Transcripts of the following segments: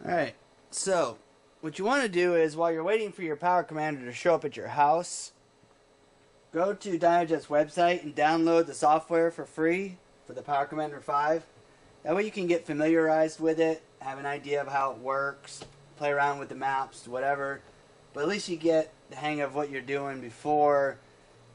Alright, so what you want to do is while you're waiting for your PowerCommander to show up at your house, go to dynojet's website and download the software for free for the PowerCommander 5. That way you can get familiarized with it, have an idea of how it works, play around with the maps, whatever. But at least you get the hang of what you're doing before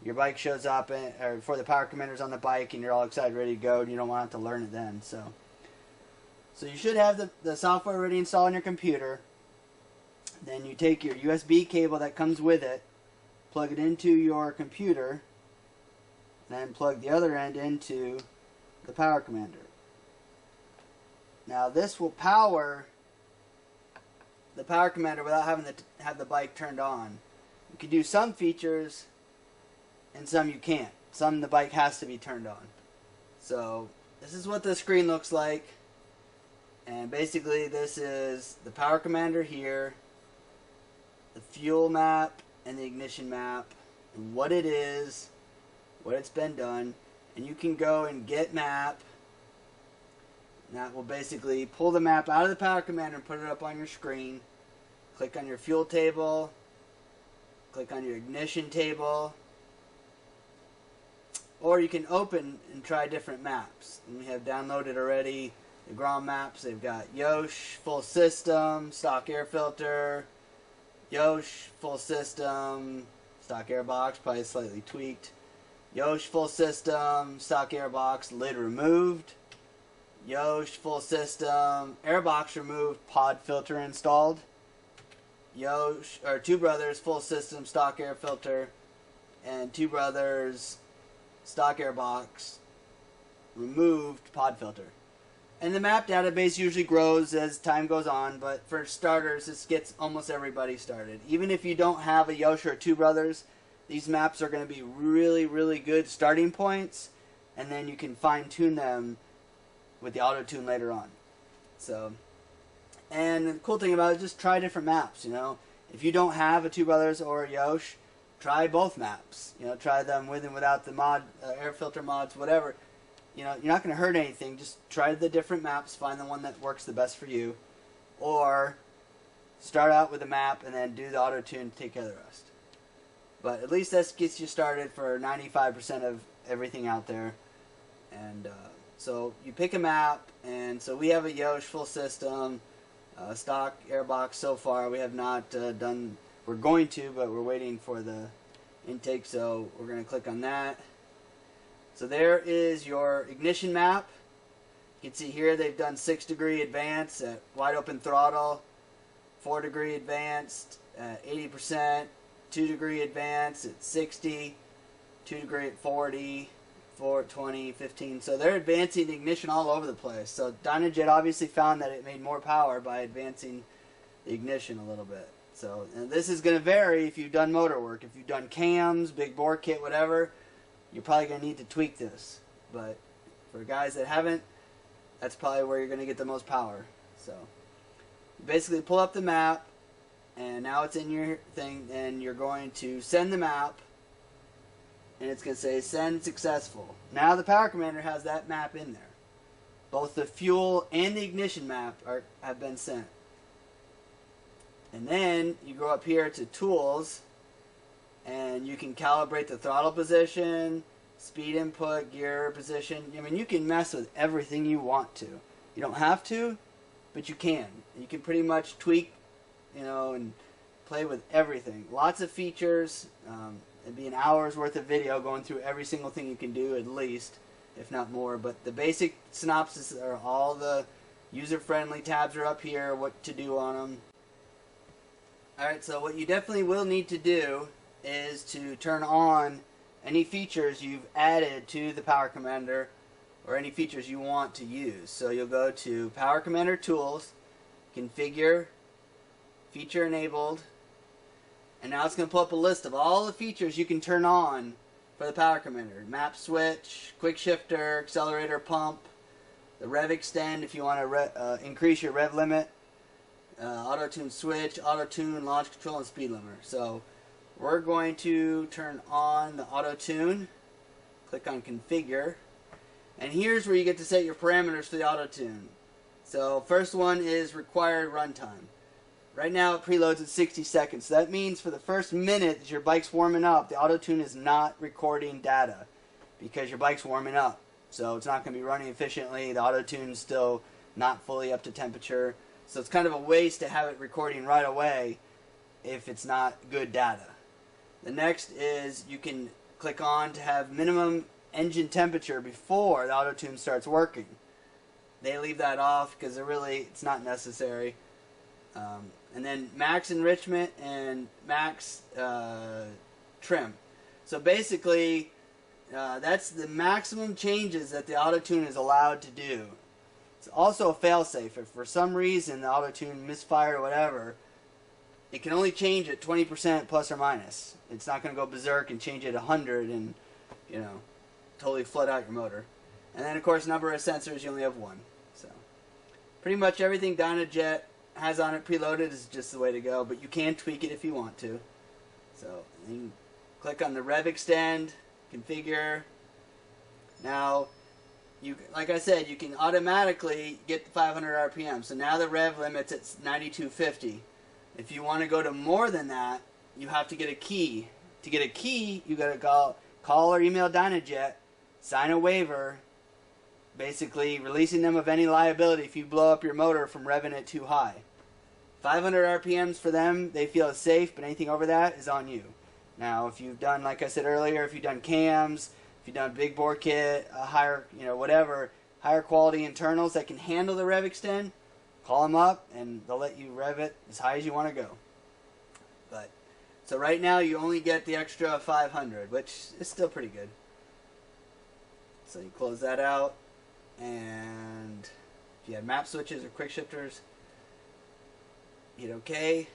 your bike shows up, or before the PowerCommander's on the bike and you're all excited, ready to go, and you don't want to have to learn it then. So you should have the software already installed on your computer. Then you take your USB cable that comes with it, plug it into your computer, then plug the other end into the PowerCommander. Now this will power the PowerCommander without having to have the bike turned on. You can do some features and some you can't. Some the bike has to be turned on. So this is what the screen looks like. And basically this is the PowerCommander here, the fuel map and the ignition map, and what it is, what it's been done. And you can go and get map. And that will basically pull the map out of the PowerCommander and put it up on your screen. Click on your fuel table, click on your ignition table, or you can open and try different maps. And we have downloaded already the Grom maps. They've got Yosh, full system, stock air filter, Yosh, full system, stock air box, probably slightly tweaked, Yosh, full system, stock air box, lid removed, Yosh, full system, air box removed, pod filter installed, Yosh, or Two Brothers, full system, stock air filter, and Two Brothers, stock air box, removed, pod filter. And the map database usually grows as time goes on, but for starters, this gets almost everybody started. Even if you don't have a Yosh or Two Brothers, these maps are going to be really, really good starting points, and then you can fine-tune them with the Autotune later on. So, and the cool thing about it is just try different maps, you know. If you don't have a Two Brothers or a Yosh, try both maps. You know, try them with and without the mod, air filter mods, whatever. You know, you're not going to hurt anything. Just try the different maps, find the one that works the best for you. Or start out with a map and then do the Autotune to take care of the rest. But at least this gets you started for 95% of everything out there. And so you pick a map, and so we have a Yosh full system, stock airbox so far. We have not done, we're going to, but we're waiting for the intake, so we're going to click on that. So there is your ignition map. You can see here they've done 6-degree advance at wide open throttle, 4-degree advanced at 80%, 2-degree advance at 60, 2-degree at 40, 4 at 20, 15. So they're advancing the ignition all over the place. So dynojet obviously found that it made more power by advancing the ignition a little bit. So, and this is going to vary if you've done motor work. If you've done cams, big bore kit, whatever, you're probably going to need to tweak this. But for guys that haven't, that's probably where you're going to get the most power. So you basically pull up the map, and now it's in your thing, and you're going to send the map, and it's going to say send successful. Now the PowerCommander has that map in there. Both the fuel and the ignition map have been sent. And then you go up here to tools, and you can calibrate the throttle position, speed input, gear position. I mean, you can mess with everything you want to. You don't have to, but you can. You can pretty much tweak, you know, and play with everything. Lots of features. It'd be an hour's worth of video going through every single thing you can do, at least, if not more. But the basic synopsis are all the user-friendly tabs are up here, what to do on them. Alright, so what you definitely will need to do is to turn on any features you've added to the PowerCommander or any features you want to use. So you'll go to PowerCommander Tools, Configure, Feature Enabled, and now it's going to pull up a list of all the features you can turn on for the PowerCommander. Map switch, quick shifter, accelerator pump, the rev extend if you want to increase your rev limit, Autotune switch, Autotune, launch control, and speed limiter. So we're going to turn on the Autotune, click on Configure, and here's where you get to set your parameters for the Autotune. So first one is required runtime. Right now it preloads at 60 seconds. So that means for the first minute that your bike's warming up, the Autotune is not recording data because your bike's warming up. So it's not going to be running efficiently. The Autotune's still not fully up to temperature. So it's kind of a waste to have it recording right away if it's not good data. The next is you can click on to have minimum engine temperature before the Autotune starts working. They leave that off because it's not necessary. And then max enrichment and max trim. So basically, that's the maximum changes that the Autotune is allowed to do. It's also a failsafe. If for some reason the Autotune misfired or whatever, it can only change it 20% plus or minus. It's not going to go berserk and change it 100 and, totally flood out your motor. And then, of course, number of sensors, you only have one. So pretty much everything dynojet has on it preloaded is just the way to go, but you can tweak it if you want to. So you can click on the rev extend, configure. Now, like I said, you can automatically get the 500 RPM. So now the rev limit's at 9250. If you want to go to more than that, you have to get a key. To get a key, you got to call or email dynojet, sign a waiver, basically releasing them of any liability if you blow up your motor from revving it too high. 500 RPMs for them, they feel it's safe, but anything over that is on you. Now, if you've done, like I said earlier, if you've done cams, if you've done big bore kit, a higher, whatever, higher quality internals that can handle the rev extend, call them up and they'll let you rev it as high as you want to go. But so right now you only get the extra 500, which is still pretty good. So you close that out, and if you have map switches or quick shifters, hit OK.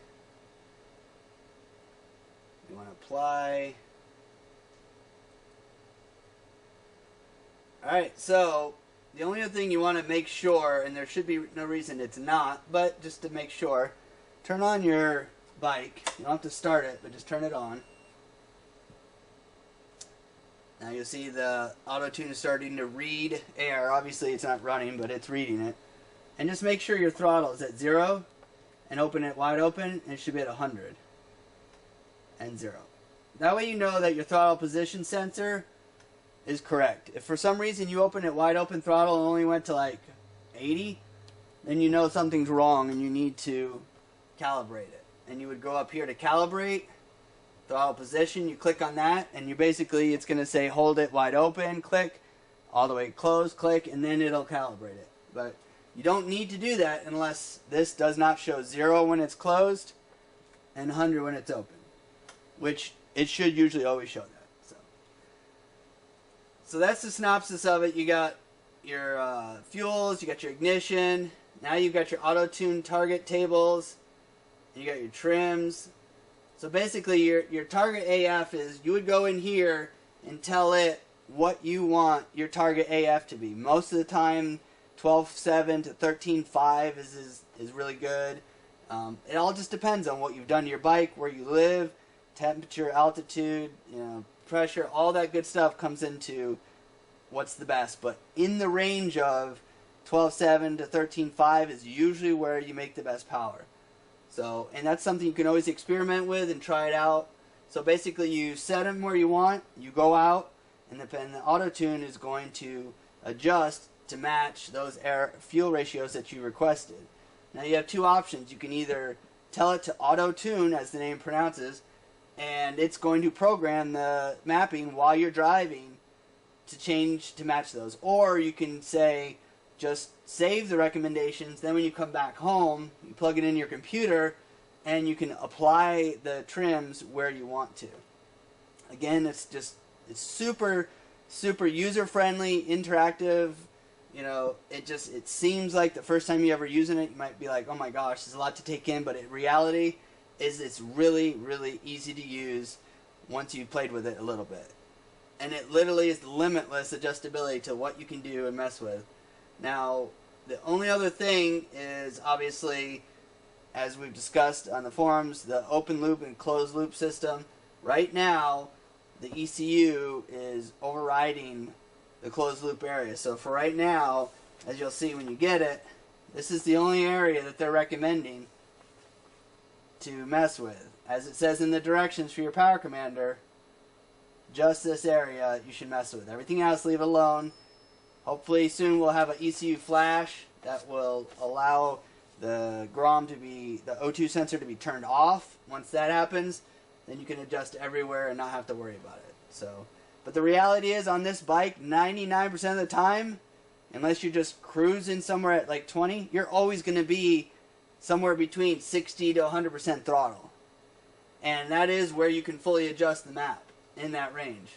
You want to apply. Alright, so the only other thing you want to make sure, and there should be no reason it's not, but just to make sure, turn on your bike. You don't have to start it, but just turn it on. Now you'll see the Autotune is starting to read air. Obviously it's not running, but it's reading it. And just make sure your throttle is at 0 and open it wide open, and it should be at 100 and 0. That way you know that your throttle position sensor is correct. If for some reason you open it wide open throttle and only went to like 80, then you know something's wrong and you need to calibrate it. And you would go up here to calibrate, throttle position, you click on that, and you basically, it's going to say hold it wide open, click, all the way closed, click, and then it'll calibrate it. But you don't need to do that unless this does not show 0 when it's closed and 100 when it's open, which it should usually always show that. So that's the synopsis of it. You got your fuels, you got your ignition, now you've got your Autotune target tables, and you got your trims. So basically your target AF is, you would go in here and tell it what you want your target AF to be. Most of the time 12.7 to 13.5 is really good. It all just depends on what you've done to your bike, where you live, temperature, altitude, pressure, all that good stuff comes into what's the best. But in the range of 12.7 to 13.5 is usually where you make the best power. So, and that's something you can always experiment with and try it out. So basically you set them where you want, you go out, and the Autotune is going to adjust to match those air fuel ratios that you requested. Now you have two options. You can either tell it to Autotune, as the name pronounces, and it's going to program the mapping while you're driving to change to match those. Or you can say, just save the recommendations, then when you come back home, you plug it in your computer, and you can apply the trims where you want to. Again, it's super, super user-friendly, interactive. It seems like the first time you ever using it, you might be like, oh my gosh, there's a lot to take in, but in reality, it's really, really easy to use once you've played with it a little bit. And it literally is limitless adjustability to what you can do and mess with. Now, the only other thing is, obviously, as we've discussed on the forums, the open loop and closed loop system. Right now, the ECU is overriding the closed loop area. So for right now, as you'll see when you get it, This is the only area that they're recommending to mess with. As it says in the directions for your PowerCommander, just this area you should mess with. Everything else, leave alone. Hopefully soon we'll have an ECU flash that will allow the Grom to be, the O2 sensor to be turned off. Once that happens, then you can adjust everywhere and not have to worry about it. So, but the reality is on this bike, 99% of the time, unless you're just cruising somewhere at like 20, you're always going to be somewhere between 60 to 100% throttle. And that is where you can fully adjust the map, in that range.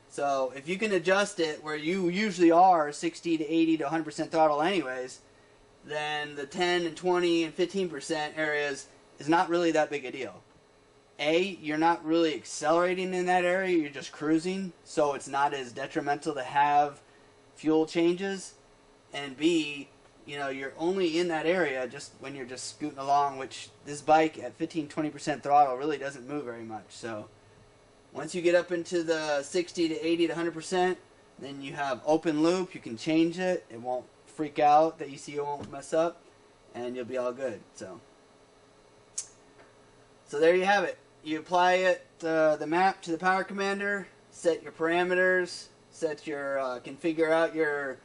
So if you can adjust it where you usually are 60 to 80 to 100% throttle anyways, then the 10 and 20 and 15% areas is not really that big a deal. A, you're not really accelerating in that area, you're just cruising, so it's not as detrimental to have fuel changes. And B, you know, you're only in that area just when you're just scooting along, which this bike at 15-20% throttle really doesn't move very much. So once you get up into the 60 to 80 to 100%, then you have open loop, you can change it, it won't freak out, the ECU won't mess up, and you'll be all good. So there you have it. You apply it, the map to the PowerCommander, set your parameters, set your configure out your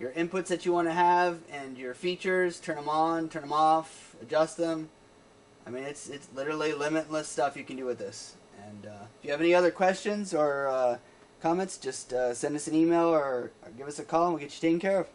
inputs that you want to have and your features, turn them on, turn them off, adjust them. I mean, it's literally limitless stuff you can do with this. And if you have any other questions or comments, just send us an email or give us a call and we'll get you taken care of.